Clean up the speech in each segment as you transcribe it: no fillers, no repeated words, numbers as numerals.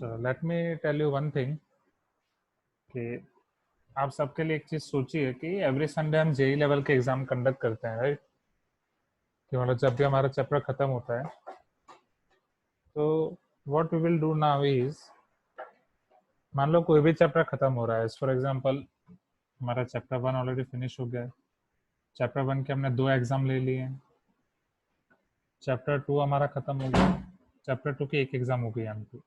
So let me tell you one thing कि आप सबके लिए एक चीज सोचिए कि एवरी संडे हम जेई लेवल के एग्जाम कंडक्ट करते हैं, राइट? कि मतलब जब भी हमारा चैप्टर खत्म होता है तो what we will do now is, मान लो कोई भी चैप्टर खत्म हो रहा है, फॉर एग्जांपल हमारा चैप्टर 1 ऑलरेडी फिनिश हो गया है, चैप्टर 1 के हमने 2 एग्जाम ले लिए हैं, चैप्टर 2 हमारा खत्म हो गया, चैप्टर 2 की एक एग्जाम हो गई हमकी।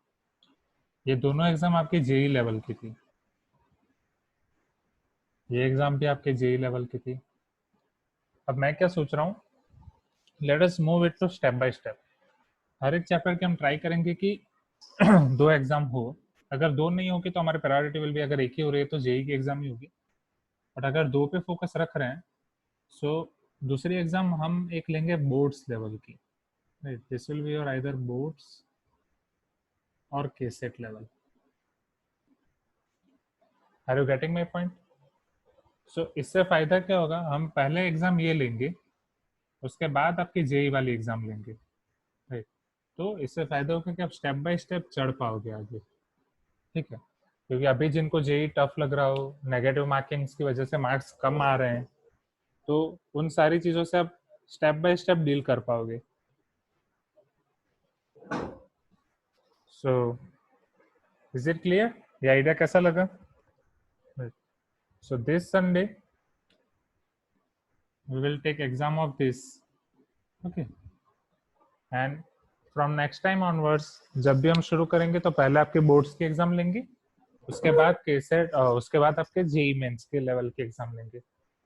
ये दोनों एग्जाम आपकी जेई लेवल की थी, ये एग्जाम भी आपके जेई लेवल की थी। अब मैं क्या सोच रहा हूँ, let us move it to step by step. हर एक चैप्टर के हम ट्राई करेंगे कि 2 एग्जाम हो, अगर 2 नहीं होगी तो हमारी प्रायोरिटी विल भी, अगर एक ही हो रही है तो जेई की एग्जाम ही होगी, बट अगर 2 पे फोकस रख रहे हैं सो दूसरी एग्जाम हम एक लेंगे बोर्ड्स लेवल की, this will be your either boards और KCET level. Are you getting my point? So इससे फायदा क्या होगा, हम पहले एग्जाम ये लेंगे, उसके बाद आपकी जेई वाली एग्जाम लेंगे, राइट? तो इससे फायदा होगा कि आप स्टेप बाय स्टेप चढ़ पाओगे आगे, ठीक है? क्योंकि अभी जिनको जेई टफ लग रहा हो, नेगेटिव मार्किंग्स की वजह से मार्क्स कम आ रहे हैं, तो उन सारी चीजों से आप स्टेप बाय स्टेप डील कर पाओगे। So is it clear? ये आइडिया कैसा लगा? So this Sunday we will take exam of this, okay? And from next time onwards जब भी हम शुरू करेंगे तो पहले आपके बोर्ड्स की एग्जाम लेंगे, उसके बाद केसेट, उसके बाद आपके जेई मेंस के लेवल के एग्जाम लेंगे,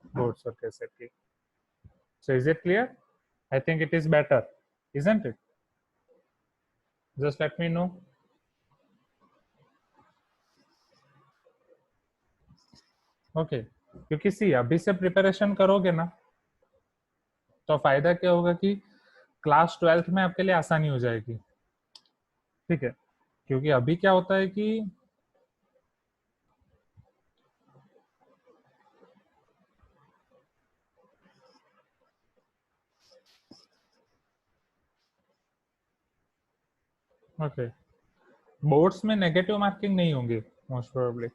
बोर्ड्स और केसेट की। So is it clear? I think it is better, isn't it? Just let me know. Okay, क्योंकि सी अभी से प्रिपरेशन करोगे ना तो फायदा क्या होगा कि क्लास 12th में आपके लिए आसानी हो जाएगी, ठीक है? क्योंकि अभी क्या होता है कि ओके, बोर्ड्स में नेगेटिव मार्किंग नहीं होंगे मोस्ट प्रोबेबली।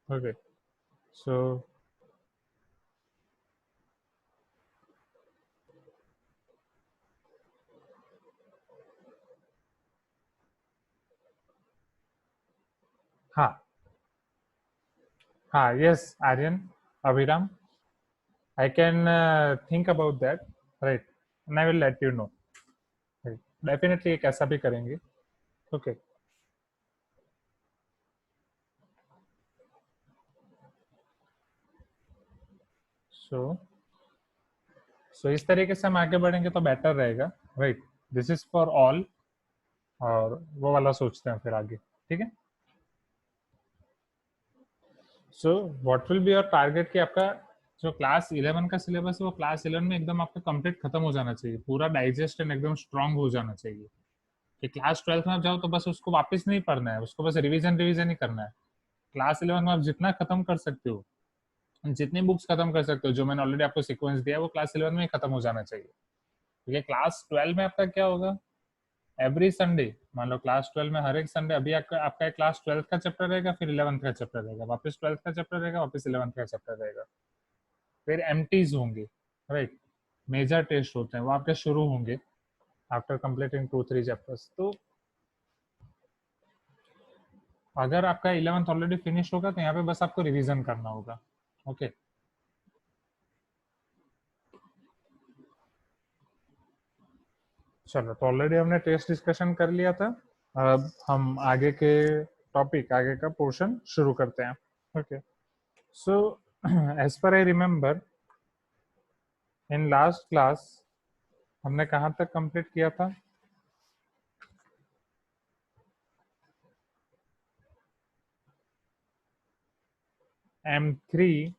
ओके, सो हाँ हाँ, yes Aryan, Abhiram, I can think about that, right? And I will let you know, definitely एक ऐसा भी करेंगे, ओके? सो सो इस तरीके से हम आगे बढ़ेंगे तो बेटर रहेगा, right? This is for all, और वो वाला सोचते हैं फिर आगे, ठीक है? So what will be your target कि आपका जो क्लास 11 का सिलेबस है वो क्लास 11 में एकदम आपका कंप्लीट खत्म हो जाना चाहिए, पूरा डाइजेस्ट एंड एकदम स्ट्रांग हो जाना चाहिए, कि क्लास 12 में आप जाओ तो बस उसको वापस नहीं पढ़ना है, उसको बस रिवीजन रिवीजन ही करना है। क्लास 11 में आप जितना खत्म कर सकते हो, जितनी बुक्स खत्म कर सकते हो, जो मैंने ऑलरेडी आपको सीक्वेंस दिया है वो क्लास 11 में ही खत्म हो जाना चाहिए, क्योंकि क्लास 12 में आपका क्या होगा, एवरी संडे, मान लो क्लास 12 में हर एक संडे अभी आपका क्लास 12 का चैप्टर रहेगा, फिर 11th का चैप्टर रहेगा, वापस 12th का चैप्टर रहेगा, वापस 11th का चैप्टर रहेगा, फिर एमटीज होंगे, राइट? मेजर टेस्ट होते हैं वो आपके शुरू होंगे आफ्टर कंप्लीटिंग 2-3 चैप्टर्स। तो अगर आपका 11th ऑलरेडी फिनिश होगा तो यहाँ पे बस आपको रिवीजन करना होगा, ओके? चलो, तो ऑलरेडी हमने टेस्ट डिस्कशन कर लिया था, अब हम आगे के टॉपिक, आगे का पोर्शन शुरू करते हैं, okay? So as per I remember, in last class हमने कहाँ तक कंप्लीट किया था? M3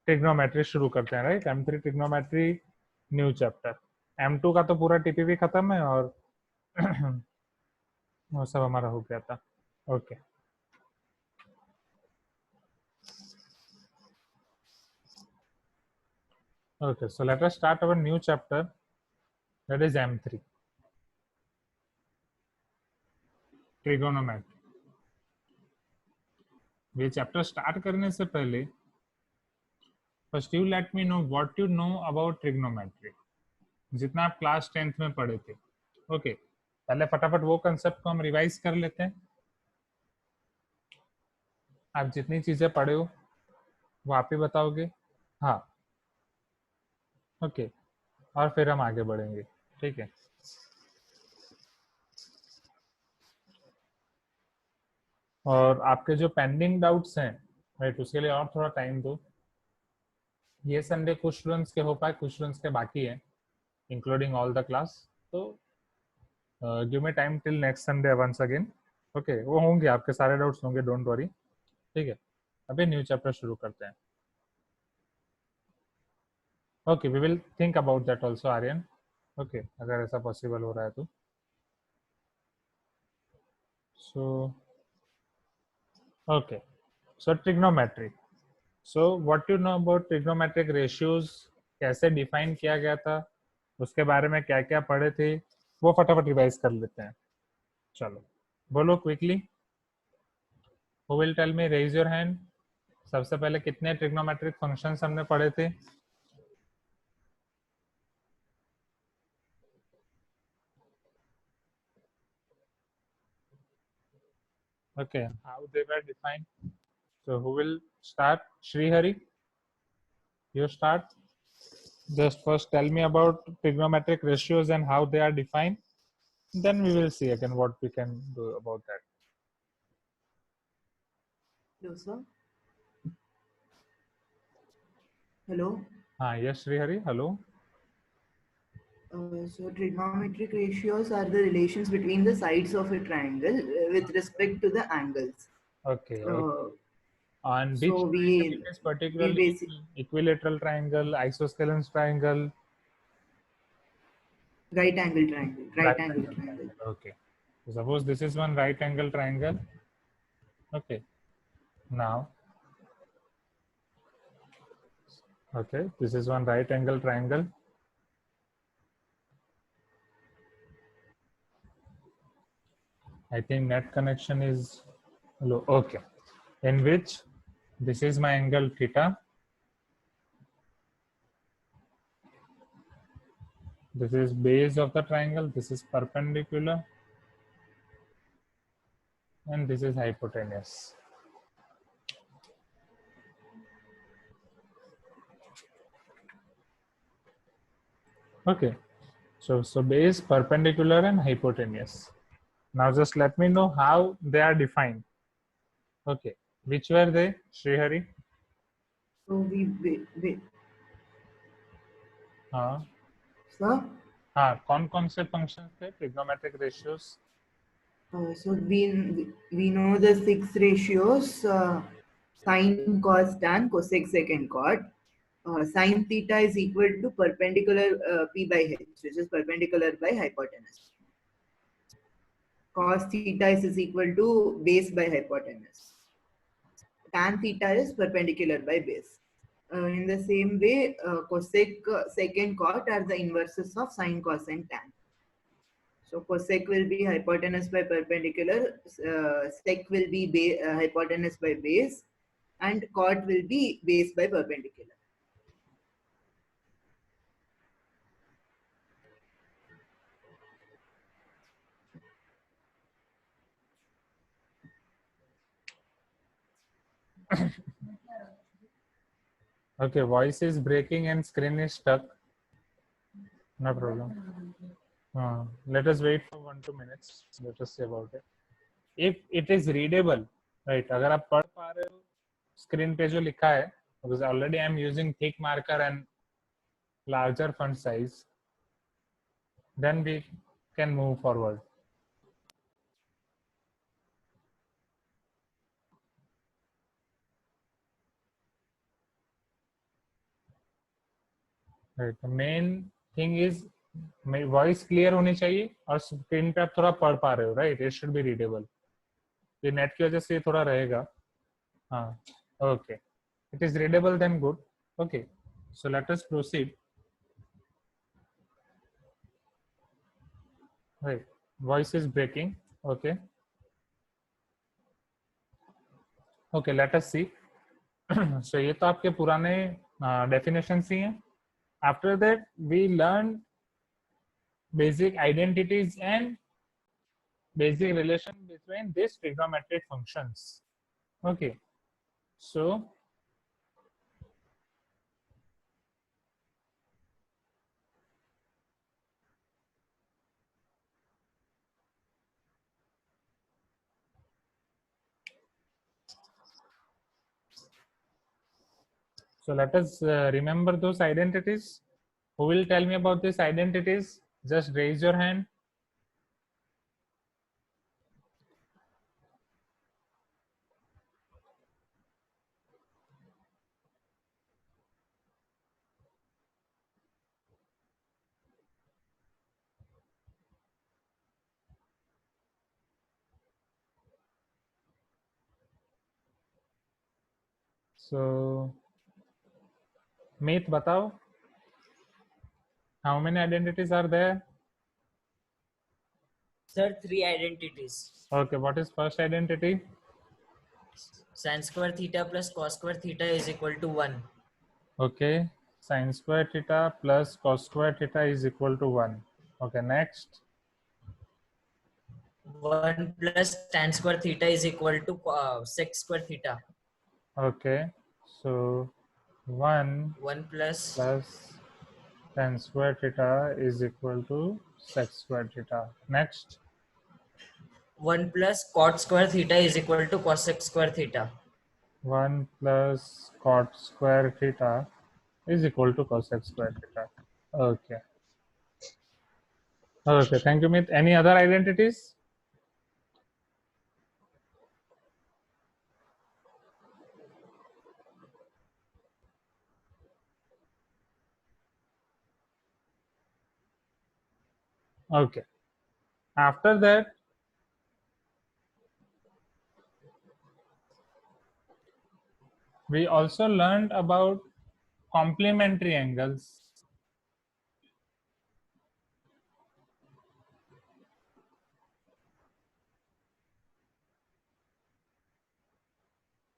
ट्रिग्नोमेट्री शुरू करते हैं, right? M3 trigonometry new chapter, M2 का तो पूरा टीपीवी खत्म है और वो सब हमारा हो गया था, okay? Okay, so let us start our new chapter. That is M3 trigonometry. ये चैप्टर स्टार्ट करने से पहले first you let me know what you know about trigonometry, जितना आप क्लास 10th में पढ़े थे। ओके पहले फटाफट वो कंसेप्ट को हम रिवाइज कर लेते हैं। आप जितनी चीजें पढ़े हो वो आप ही बताओगे। हाँ ओके और फिर हम आगे बढ़ेंगे, ठीक है। और आपके जो पेंडिंग डाउट्स हैं राइट, उसके लिए और थोड़ा टाइम दो। ये संडे कुछ स्टूडेंट्स के हो पाए, कुछ स्टूडेंट्स के बाकी है, इंक्लूडिंग ऑल द क्लास। तो give me time till next Sunday once again. Okay वो होंगे, आपके सारे डाउट्स होंगे, डोंट वरी, ठीक है। अभी न्यू चैप्टर शुरू करते हैं। Okay we will think about that also Aryan. Okay अगर ऐसा पॉसिबल हो रहा है तो। So okay so trigonometry, so what you know about trigonometric ratios, कैसे डिफाइन किया गया था, उसके बारे में क्या क्या पढ़े थे, वो फटाफट रिवाइज कर लेते हैं। चलो बोलो quickly, who will tell me, raise your hand. सबसे पहले कितने ट्रिग्नोमेट्रिक फंक्शंस हमने पढ़े थे? Okay, how they were defined. So who will start? Srihari, you start. Just first tell me about trigonometric ratios and how they are defined. Then we will see again what we can do about that. Hello, sir. Hello. Yes, Srihari, hello. So trigonometric ratios are the relations between the sides of a triangle with respect to the angles. Okay, okay. Uh, On which so triangle we it is we particularly? basic Equilateral triangle, isosceles triangle, right angle triangle, right right angle angle triangle. triangle. Okay. So suppose this is one right angle triangle. Okay. Now, okay, this is one right angle triangle. I think net connection is low. Okay. In which this is my angle theta. This is base of the triangle. This is perpendicular. And this is hypotenuse. Okay. So base, perpendicular and hypotenuse. Now just let me know how they are defined. Okay. Which were they, Srihari? So we हाँ sir. हाँ कौन कौन से functions थे trigonometric ratios? So we know the six ratios: sine, cos, tan, cosec, sec, and cot. Sine theta is equal to perpendicular p by h, which is perpendicular by hypotenuse. Cos theta is equal to base by hypotenuse. Tan theta is perpendicular by base. In the same way, cosec, sec, and cot are the inverses of sine, cos, and tan. So cosec will be hypotenuse by perpendicular, sec will be hypotenuse by base, and cot will be base by perpendicular. Okay, voice is breaking and screen is stuck. No problem. Let us wait for 1-2 minutes. Let us see about it. If it is readable, right? अगर आप पढ़ पा रहे हो screen पे जो लिखा है, because already I am using thick marker and larger font size, then we can move forward. Right. The main thing is voice clear होनी चाहिए और स्क्रीन पे आप थोड़ा पढ़ पा रहे हो, right? It should be readable. ये नेट की वजह से ये थोड़ा रहेगा। हाँ okay, it is readable then good. Okay so let us proceed. Right. Voice is breaking. Okay. Okay, let us see. So ये तो आपके पुराने definitions ही हैं. After that, we learned basic identities and basic relation between these trigonometric functions. Okay. So let us remember those identities. Who will tell me about these identities? Just raise your hand. So, Meet, batao. How many identities are there? Sir, 3 identities. Okay, what is first identity? Sin square theta plus cos square theta is equal to 1. Okay, sin square theta plus cos square theta is equal to 1. Okay, next. 1 plus tan square theta is equal to sec square theta. Okay, so 1 plus tan square theta is equal to sec square theta. Next. 1 plus cot square theta is equal to cosec square theta. 1 plus cot square theta is equal to cosec square theta. Okay. Okay, thank you, Meet. Any other identities? Okay. After that, we also learned about complementary angles.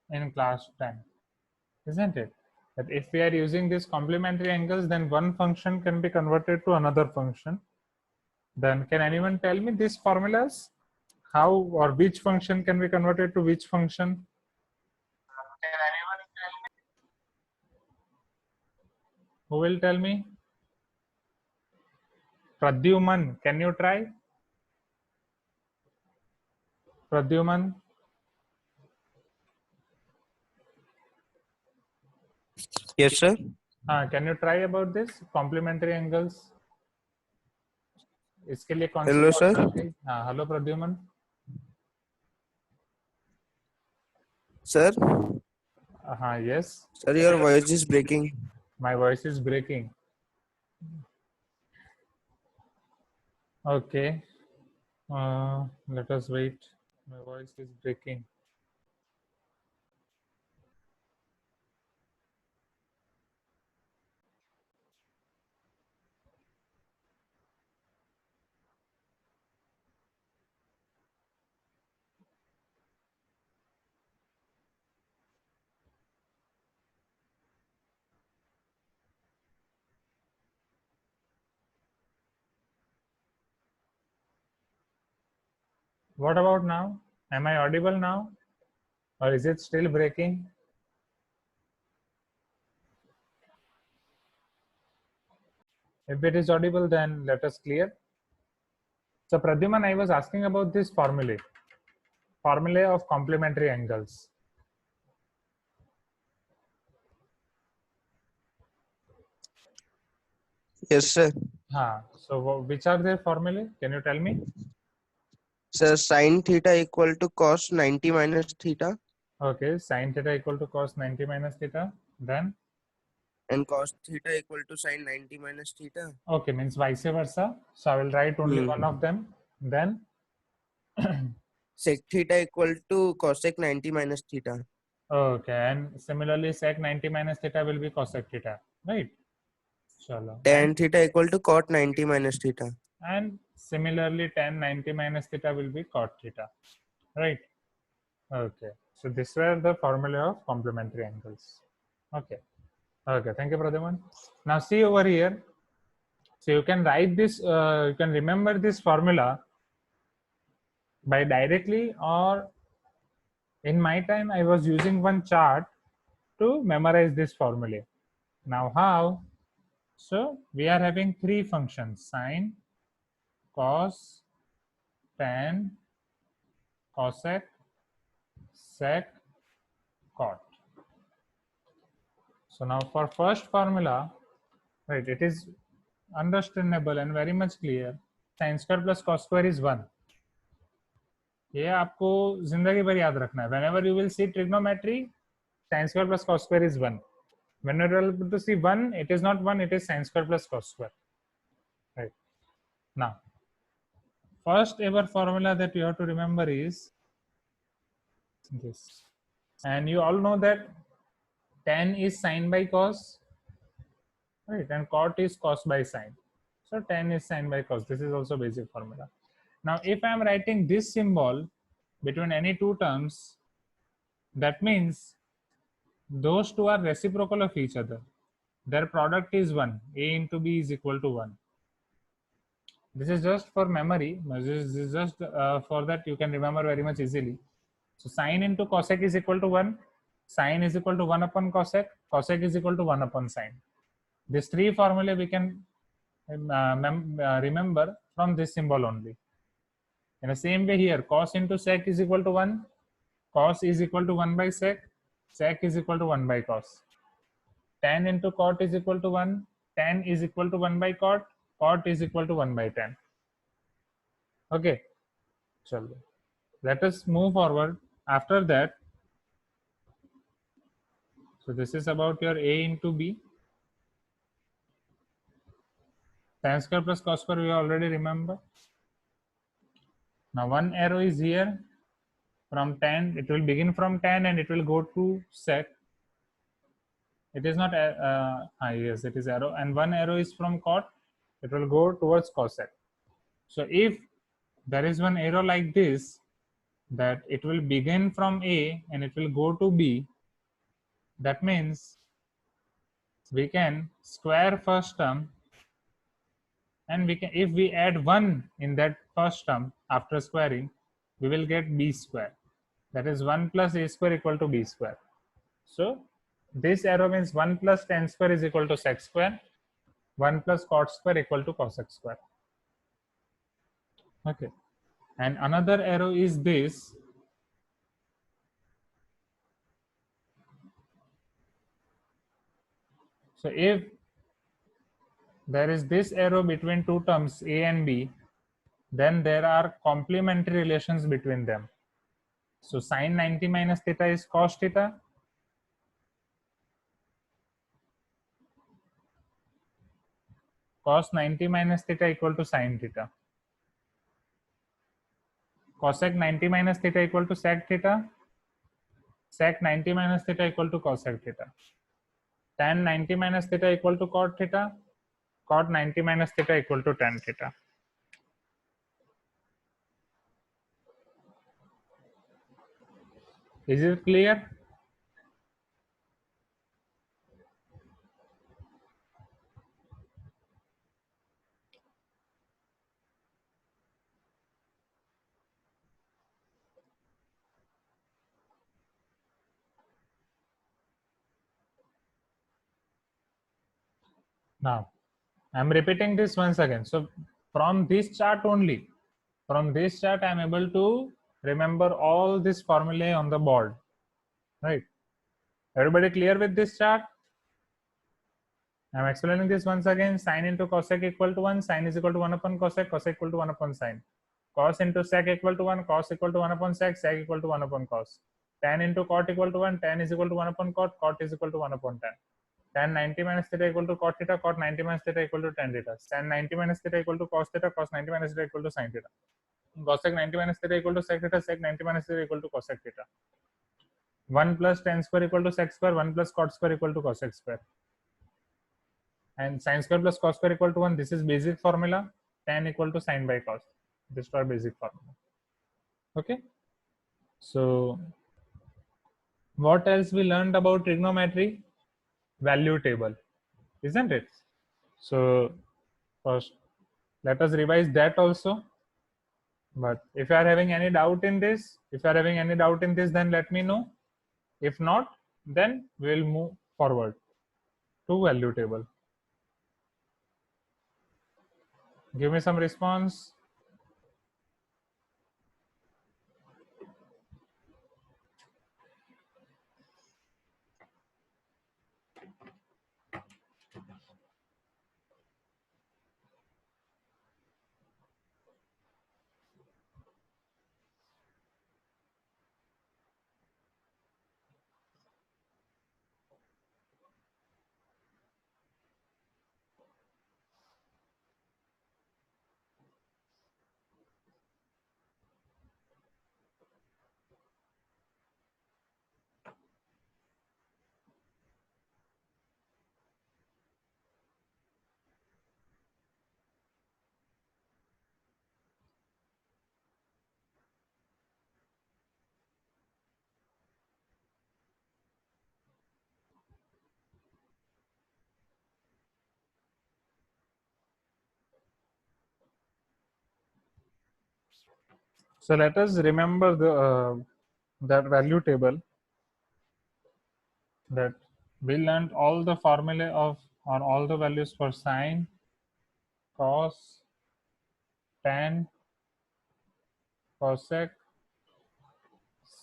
In class 10, isn't it? That if we are using these complementary angles, then one function can be converted to another function. Then can anyone tell me these formulas? How or which function can be converted to which function? Can anyone tell me? Who will tell me? Pradyuman, can you try? Pradyuman? Yes, sir. Can you try about this complementary angles? इसके लिए कौन सी Hello, sir. formula थी? हाँ, hello Pradyuman. Sir. Yes. Sir, your voice is breaking. My voice is breaking. Okay. Let us wait. My voice is breaking. What about now? Am I audible now? Or is it still breaking? If it is audible, then let us clear. So Pradyuman, I was asking about this formulae of complementary angles. Yes, sir. So which are their formulae? Can you tell me? Sir, sin theta equal to cos 90 minus theta. Okay, sin theta equal to cos 90 minus theta. Then? And cos theta equal to sin 90 minus theta. Okay, means vice versa. So I will write only one of them. Then? Sec theta equal to cosec 90 minus theta. Okay, and similarly sec 90 minus theta will be cosec theta, right? Chalo. Tan theta equal to cot 90 minus theta. and similarly tan 90 minus theta will be cot theta, right? Okay, so these were the formula of complementary angles. Okay, okay, thank you, Pradhaman. Now see over here, so you can write this, you can remember this formula by directly, or in my time I was using one chart to memorize this formula. Now how? So we are having three functions: sine, cos, tan, cosec, sec, cot. So now for first formula, right, it is understandable and very much clear. Sin square plus cos square is 1. ये आपको जिंदगी भर याद रखना है. Whenever you will see trigonometry, sin square plus cos square is 1. Whenever you will to see 1, it is not 1, it is sin square plus cos square. Right. Now, first ever formula that you have to remember is this. And you all know that tan is sin by cos, right? And cot is cos by sin. So tan is sin by cos. This is also basic formula. Now, if I am writing this symbol between any two terms, that means those two are reciprocal of each other. Their product is 1. A into B is equal to 1. This is just for memory. This is just for that you can remember very much easily. So sine into cosec is equal to 1. Sine is equal to 1 upon cosec. Cosec is equal to 1 upon sine. These three formulae we can remember from this symbol only. In the same way here, cos into sec is equal to 1. Cos is equal to 1 by sec. Sec is equal to 1 by cos. Tan into cot is equal to 1. Tan is equal to 1 by cot. Cot is equal to 1 by tan. Okay. Chalo. Let us move forward. After that, so this is about your A into B. Tan square plus cos square we already remember. Now one arrow is here from tan. It will begin from tan and it will go to sec. It is not yes, it is arrow, and one arrow is from cot. It will go towards cosec. So if there is one arrow like this, that it will begin from A and it will go to B, that means we can square first term, and we can, if we add 1 in that first term after squaring, we will get B square. That is 1 plus A square equal to B square. So this arrow means 1 plus tan square is equal to sec square. 1 plus cot square equal to cosec square. Okay. And another arrow is this. So if there is this arrow between two terms A and B, then there are complementary relations between them. So sin 90 minus theta is cos theta. Cos 90 minus theta equal to sin theta. Cosec 90 minus theta equal to sec theta. Sec 90 minus theta equal to cosec theta. Tan 90 minus theta equal to cot theta. Cot 90 minus theta equal to tan theta. Is it clear? Now, I'm repeating this once again. So from this chart only, from this chart, I'm able to remember all this formulae on the board, right? Everybody clear with this chart? I'm explaining this once again. Sin into cosec equal to 1, sin is equal to 1 upon cosec, cosec equal to 1 upon sin. Cos into sec equal to 1, cos equal to 1 upon sec, sec equal to 1 upon cos. Tan into cot equal to 1, tan is equal to 1 upon cot, cot is equal to 1 upon tan. Tan 90 minus theta equal to cot theta, cot 90 minus theta equal to tan theta. Tan 90 minus theta equal to cos theta, cos 90 minus theta equal to sin theta. Cosec 90 minus theta equal to sec theta, sec 90 minus theta equal to cosec theta. 1 plus tan square equal to sec square, 1 plus cot square equal to cosec square. And sin square plus cos square equal to 1, this is basic formula. tan equal to sin by cos. This is our basic formula. Okay. So what else we learned about trigonometry? Value table, isn't it? So first, let us revise that also. But if you are having any doubt in this, then let me know. If not, then we'll move forward to value table. Give me some response. So let us remember that value table, that we learned all the formulae of, or all the values for sine, cos, tan, cosec,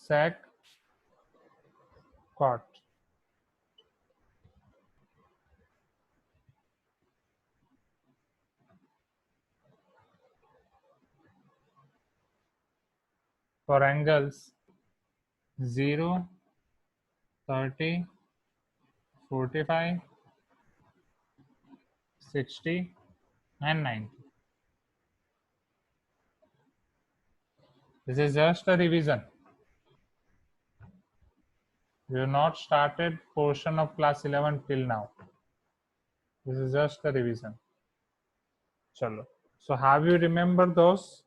sec, cot. For angles 0, 30, 45, 60 and 90. This is just a revision. We have not started portion of class 11 till now. This is just a revision. चलो. So have you remembered those?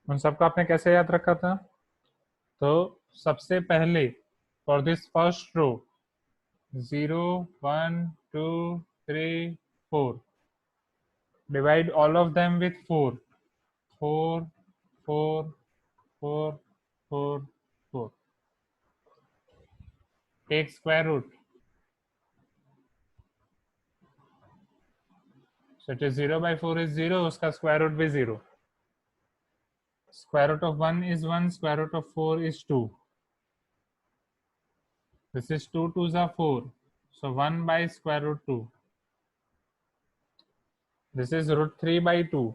उन सबको आपने कैसे याद रखा था? तो सबसे पहले for this first row 0, 1, 2, 3, 4. Divide all of them with 4. 4, 4, 4, 4, 4. Take square root. So it is 0 by 4 is 0. उसका square root भी 0. Square root of 1 is 1. Square root of 4 is 2. This is 2 2s are 4. So 1 by square root 2. This is root 3 by 2.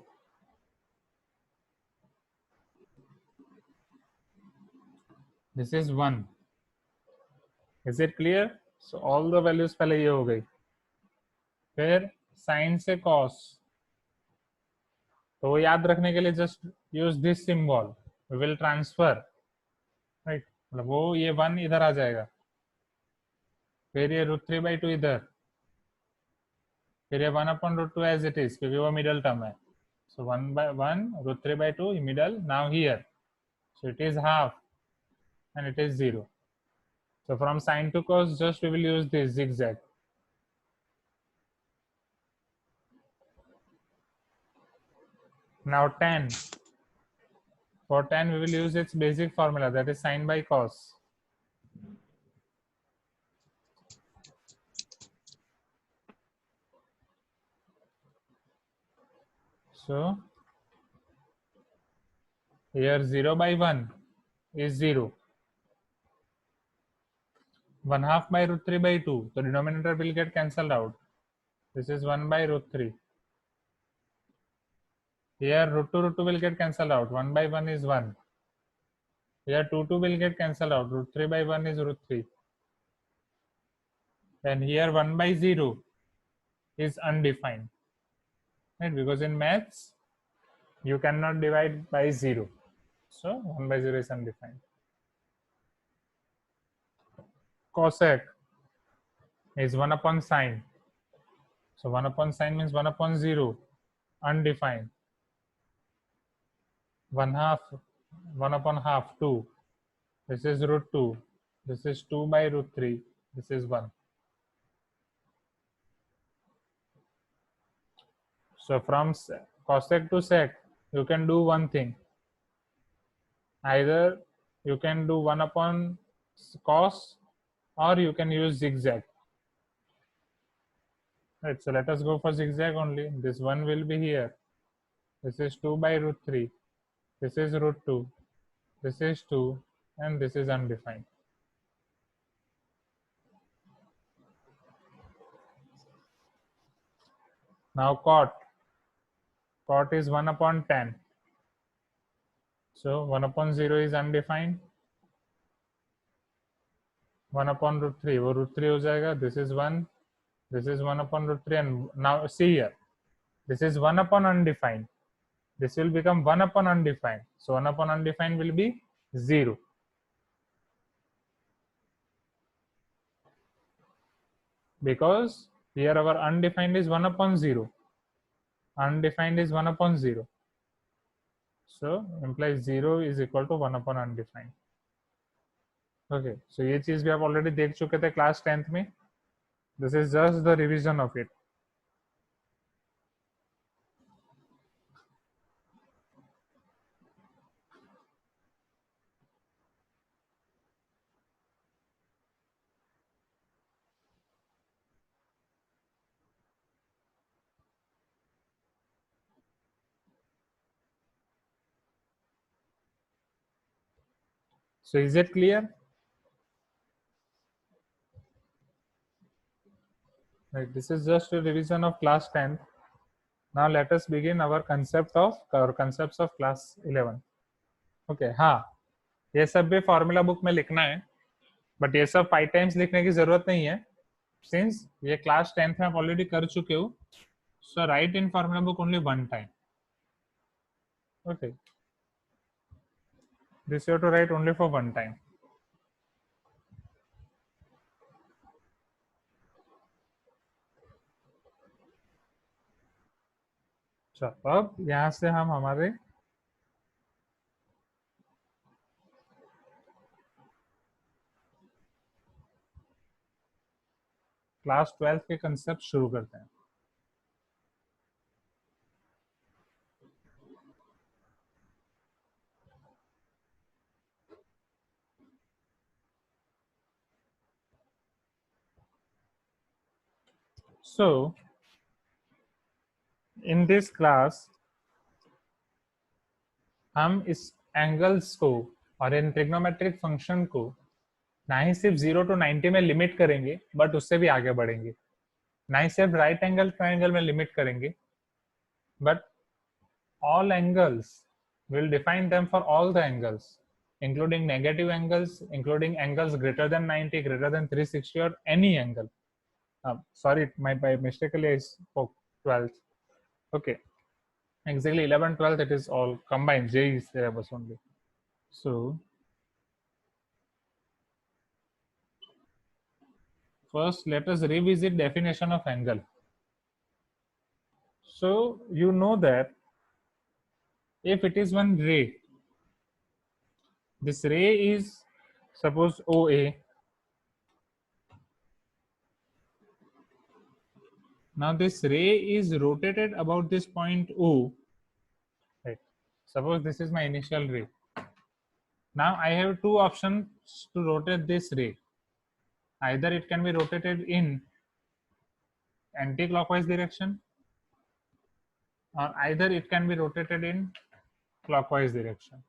This is 1. Is it clear? So all the values पहले ये हो गई. फिर sin से cos. तो वो याद रखने के लिए just use this symbol. We will transfer. Right? मतलब वो ये 1 इधर आ जाएगा. फिर ये root 3 by 2 इधर. फिर ये 1 upon root 2 as it is क्योंकि वो middle term है. So 1 by 1 root 3 by 2 middle. Now here. So it is half and it is 0. So from sin to cos, just we will use this zigzag. Now tan. For tan, we will use its basic formula, that is sin by cos. So here 0 by 1 is 0. 1 half by root 3 by 2. The denominator will get cancelled out. This is 1 by root 3. Here root 2 will get cancelled out. 1 by 1 is 1. Here 2 will get cancelled out. Root 3 by 1 is root 3. And here 1 by 0 is undefined. Right? Because in maths, you cannot divide by 0. So 1 by 0 is undefined. Cosec is 1 upon sine. So 1 upon sine means 1 upon 0, undefined. 1/2 2. This is root 2. This is 2 by root 3. This is 1. So from cosec to sec, you can do one thing. Either you can do 1 upon cos, or you can use zigzag. Right, so let us go for zigzag only. This 1 will be here. This is 2 by root 3. This is root 2. This is 2. And this is undefined. Now cot. Cot is 1 upon tan. So 1 upon 0 is undefined. 1 upon root 3. वो root 3 हो जाएगा. This is 1. This is 1 upon root 3. And now see here. This is 1 upon undefined. This will become 1 upon undefined. So 1 upon undefined will be 0. Because here our undefined is 1 upon 0. Undefined is 1 upon 0. So implies 0 is equal to 1 upon undefined. Okay, so ये चीज भी आप already देख चुके थे class 10th में. This is just the revision of it. So is it clear? Right, this is just a revision of class 10th. Now let us begin our concepts of class 11. Okay, हाँ, ये सब भी formula book में लिखना है, but ये सब 5 times लिखने की जरूरत नहीं है, सिंस ये क्लास 10th में आप ऑलरेडी कर चुके हो. So write in formula book only one time. Okay, this you have to write only for one time. चलो अब यहाँ से हम हमारे क्लास 12 के कंसेप्ट शुरू करते हैं. So in this class हम इस एंगल्स को और इन ट्रिग्नोमेट्रिक फंक्शन को ना ही सिर्फ 0 to 90 में लिमिट करेंगे, बट उससे भी आगे बढ़ेंगे. ना ही सिर्फ राइट एंगल ट्राइंगल में लिमिट करेंगे, but all angles will define them for all the angles, including negative angles, including angles greater than 90, greater than 360, or any angle. Sorry, by mistakenly I spoke 12th. Okay, exactly 11, 12, it is all combined. J is syllabus only. So first let us revisit definition of angle. So you know that if it is one ray, this ray is suppose OA. Now this ray is rotated about this point O. Right. Suppose this is my initial ray. Now I have two options to rotate this ray. Either it can be rotated in anti-clockwise direction, or either it can be rotated in clockwise direction.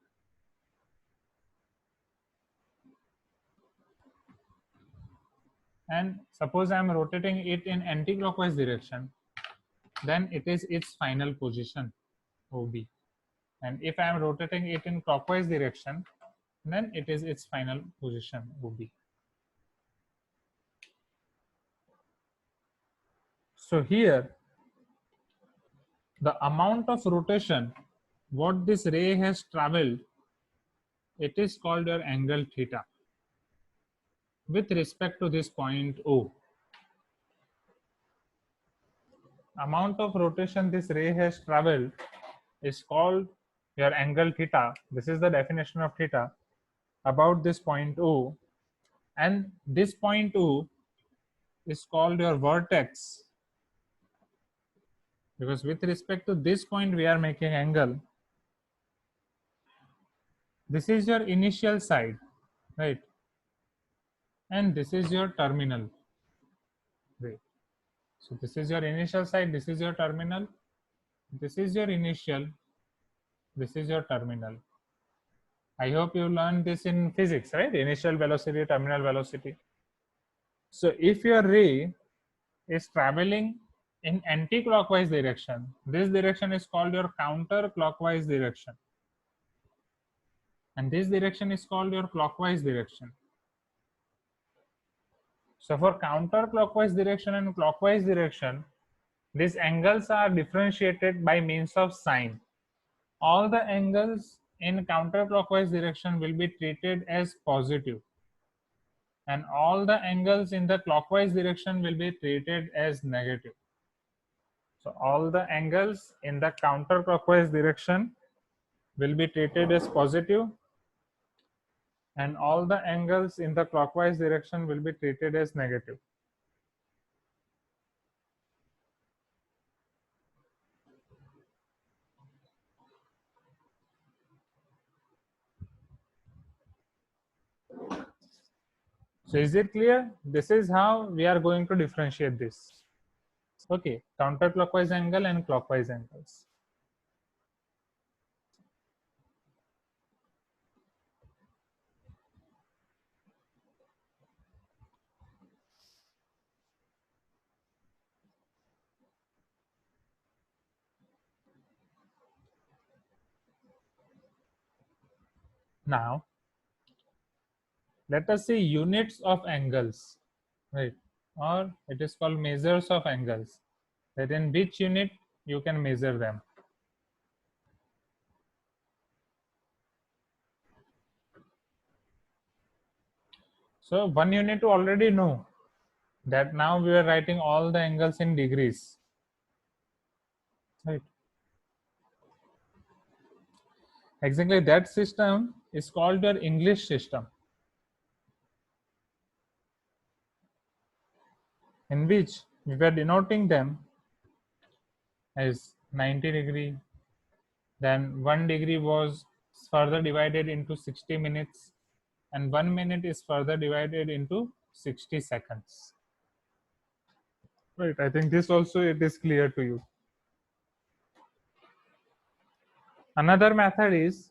And suppose I am rotating it in anti-clockwise direction, then it is its final position, OB. And if I am rotating it in clockwise direction, then it is its final position, OB. So here, the amount of rotation what this ray has traveled, it is called your angle theta with respect to this point O. Amount of rotation this ray has traveled is called your angle theta, this is the definition of theta, about this point O, and this point O is called your vertex, because with respect to this point we are making angle. This is your initial side, right? And this is your terminal. Right. So this is your initial side, this is your terminal, this is your initial, this is your terminal. I hope you learned this in physics, right? Initial velocity, terminal velocity. So if your ray is traveling in anti-clockwise direction, this direction is called your counter-clockwise direction. And this direction is called your clockwise direction. So for counter-clockwise direction and clockwise direction, these angles are differentiated by means of sign. All the angles in counterclockwise direction will be treated as positive, and all the angles in the clockwise direction will be treated as negative. So all the angles in the counterclockwise direction will be treated as positive, and all the angles in the clockwise direction will be treated as negative. So is it clear? This is how we are going to differentiate this. Okay, counterclockwise angle and clockwise angles. Now, let us see units of angles, right? Or it is called measures of angles, that in which unit you can measure them. So one unit you already know, that now we are writing all the angles in degrees, right? Exactly, that system is called your English system, in which we were denoting them as 90 degree, then 1 degree was further divided into 60 minutes, and 1 minute is further divided into 60 seconds. Right, I think this also it is clear to you. Another method is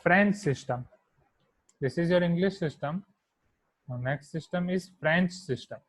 French system. This is your English system. Our next system is French system.